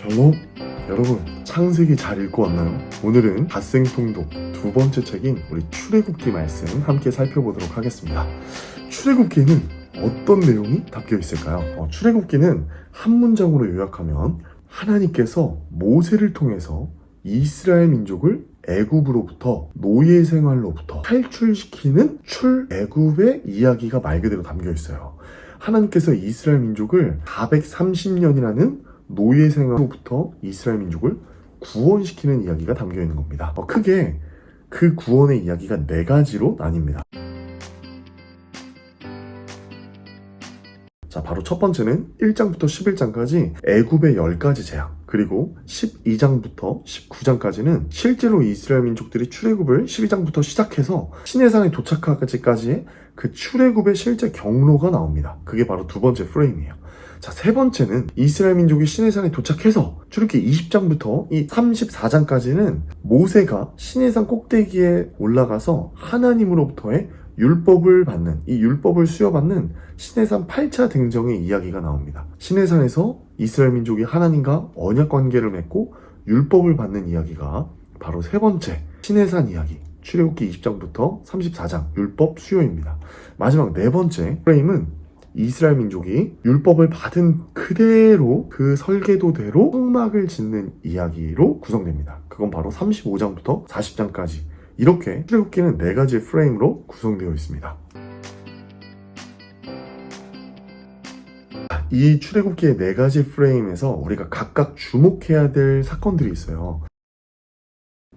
샬롬! 여러분, 창세기 잘 읽고 왔나요? 오늘은 갓생통독 두 번째 책인 우리 출애굽기 말씀 함께 살펴보도록 하겠습니다. 출애굽기에는 어떤 내용이 담겨 있을까요? 출애굽기는 한 문장으로 요약하면 하나님께서 모세를 통해서 이스라엘 민족을 애굽으로부터 노예 생활로부터 탈출시키는 출애굽의 이야기가 말 그대로 담겨 있어요. 하나님께서 이스라엘 민족을 430년이라는 노예 생활로부터 이스라엘 민족을 구원시키는 이야기가 담겨 있는 겁니다. 크게 그 구원의 이야기가 4가지로 나뉩니다. 자, 바로 첫 번째는 1장부터 11장까지 애굽의 10가지 재앙, 그리고 12장부터 19장까지는 실제로 이스라엘 민족들이 출애굽을 12장부터 시작해서 시내산에 도착하기까지의 그 출애굽의 실제 경로가 나옵니다. 그게 바로 두 번째 프레임이에요. 자, 세 번째는 이스라엘 민족이 시내산에 도착해서 출애굽기 20장부터 이 34장까지는 모세가 시내산 꼭대기에 올라가서 하나님으로부터의 율법을 받는, 이 율법을 수여받는 시내산 8차 등정의 이야기가 나옵니다. 시내산에서 이스라엘 민족이 하나님과 언약 관계를 맺고 율법을 받는 이야기가 바로 세 번째 시내산 이야기, 출애굽기 20장부터 34장 율법 수요입니다. 마지막 네 번째 프레임은 이스라엘 민족이 율법을 받은 그대로 그 설계도대로 성막을 짓는 이야기로 구성됩니다. 그건 바로 35장부터 40장까지 이렇게 출애굽기는 4가지의 프레임으로 구성되어 있습니다. 이 출애굽기의 4가지 프레임에서 우리가 각각 주목해야 될 사건들이 있어요.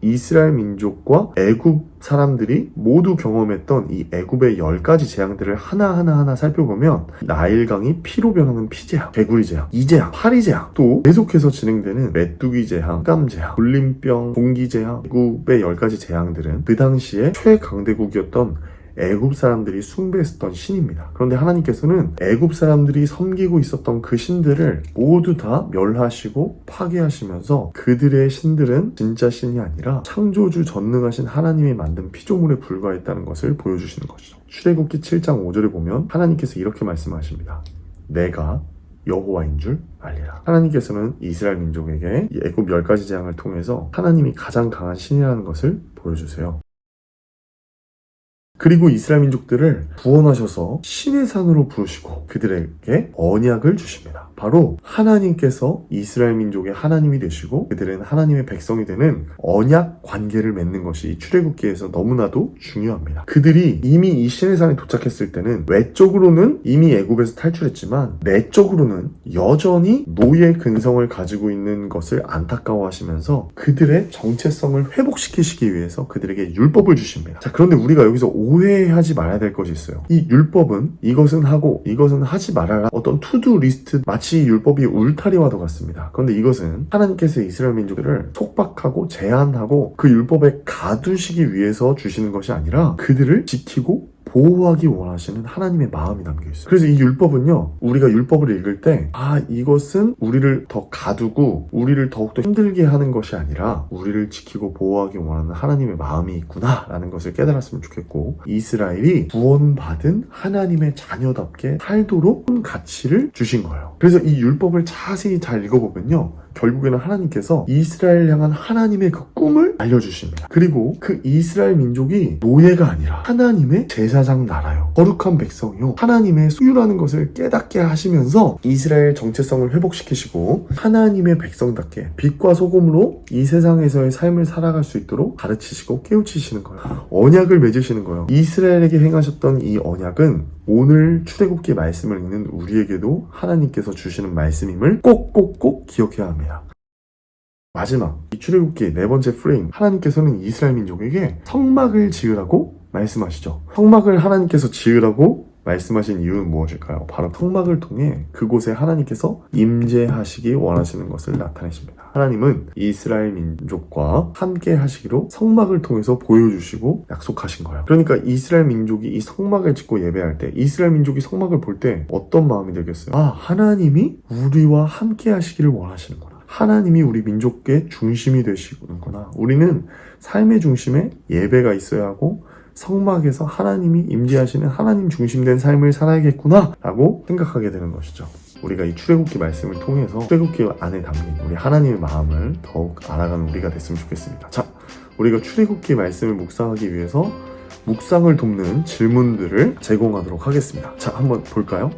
이스라엘 민족과 애굽 사람들이 모두 경험했던 이 애굽의 10가지 재앙들을 하나하나 살펴보면 나일강이 피로 변하는 피재앙, 개구리 재앙, 이재앙, 파리 재앙, 또 계속해서 진행되는 메뚜기 재앙, 흑암 재앙, 돌림병, 공기 재앙, 애굽의 10가지 재앙들은 그 당시에 최강대국이었던 애굽 사람들이 숭배했었던 신입니다. 그런데 하나님께서는 애굽 사람들이 섬기고 있었던 그 신들을 모두 다 멸하시고 파괴하시면서 그들의 신들은 진짜 신이 아니라 창조주 전능하신 하나님이 만든 피조물에 불과했다는 것을 보여주시는 것이죠. 출애굽기 7장 5절에 보면 하나님께서 이렇게 말씀하십니다. 내가 여호와인 줄 알리라. 하나님께서는 이스라엘 민족에게 이 애굽 10가지 재앙을 통해서 하나님이 가장 강한 신이라는 것을 보여주세요. 그리고 이스라엘 민족들을 구원하셔서 신의 산으로 부르시고 그들에게 언약을 주십니다. 바로 하나님께서 이스라엘 민족의 하나님이 되시고 그들은 하나님의 백성이 되는 언약 관계를 맺는 것이 이 출애굽기에서 너무나도 중요합니다. 그들이 이미 이 신의 산에 도착했을 때는 외적으로는 이미 애굽에서 탈출했지만 내적으로는 여전히 노예 근성을 가지고 있는 것을 안타까워하시면서 그들의 정체성을 회복시키시기 위해서 그들에게 율법을 주십니다. 자, 그런데 우리가 여기서 오해하지 말아야 될 것이 있어요. 이 율법은 이것은 하고 이것은 하지 말아라, 어떤 투두 리스트, 마치 율법이 울타리와도 같습니다. 그런데 이것은 하나님께서 이스라엘 민족들을 속박하고 제한하고 그 율법에 가두시기 위해서 주시는 것이 아니라 그들을 지키고 보호하기 원하시는 하나님의 마음이 담겨있어요. 그래서 이 율법은요, 우리가 율법을 읽을 때 이것은 우리를 더 가두고 우리를 더욱더 힘들게 하는 것이 아니라 우리를 지키고 보호하기 원하는 하나님의 마음이 있구나 라는 것을 깨달았으면 좋겠고, 이스라엘이 구원받은 하나님의 자녀답게 살도록 큰 가치를 주신 거예요. 그래서 이 율법을 자세히 잘 읽어보면요, 결국에는 하나님께서 이스라엘 향한 하나님의 그 꿈을 알려주십니다. 그리고 그 이스라엘 민족이 노예가 아니라 하나님의 제사장 나라요, 거룩한 백성이요, 하나님의 소유라는 것을 깨닫게 하시면서 이스라엘 정체성을 회복시키시고 하나님의 백성답게 빛과 소금으로 이 세상에서의 삶을 살아갈 수 있도록 가르치시고 깨우치시는 거예요. 언약을 맺으시는 거예요. 이스라엘에게 행하셨던 이 언약은 오늘 출애굽기 말씀을 읽는 우리에게도 하나님께서 주시는 말씀임을 꼭꼭꼭 기억해야 합니다. 마지막, 이 출애굽기의 4번째 프레임, 하나님께서는 이스라엘 민족에게 성막을 지으라고 말씀하시죠. 성막을 하나님께서 지으라고 말씀하신 이유는 무엇일까요? 바로 성막을 통해 그곳에 하나님께서 임재하시기 원하시는 것을 나타내십니다. 하나님은 이스라엘 민족과 함께 하시기로 성막을 통해서 보여주시고 약속하신 거예요. 그러니까 이스라엘 민족이 이 성막을 짓고 예배할 때, 이스라엘 민족이 성막을 볼 때 어떤 마음이 들겠어요? 하나님이 우리와 함께 하시기를 원하시는구나. 하나님이 우리 민족의 중심이 되시는구나. 우리는 삶의 중심에 예배가 있어야 하고 성막에서 하나님이 임재하시는 하나님 중심된 삶을 살아야겠구나 라고 생각하게 되는 것이죠. 우리가 이 출애굽기 말씀을 통해서 출애굽기 안에 담긴 우리 하나님의 마음을 더욱 알아가는 우리가 됐으면 좋겠습니다. 자, 우리가 출애굽기 말씀을 묵상하기 위해서 묵상을 돕는 질문들을 제공하도록 하겠습니다. 자, 한번 볼까요?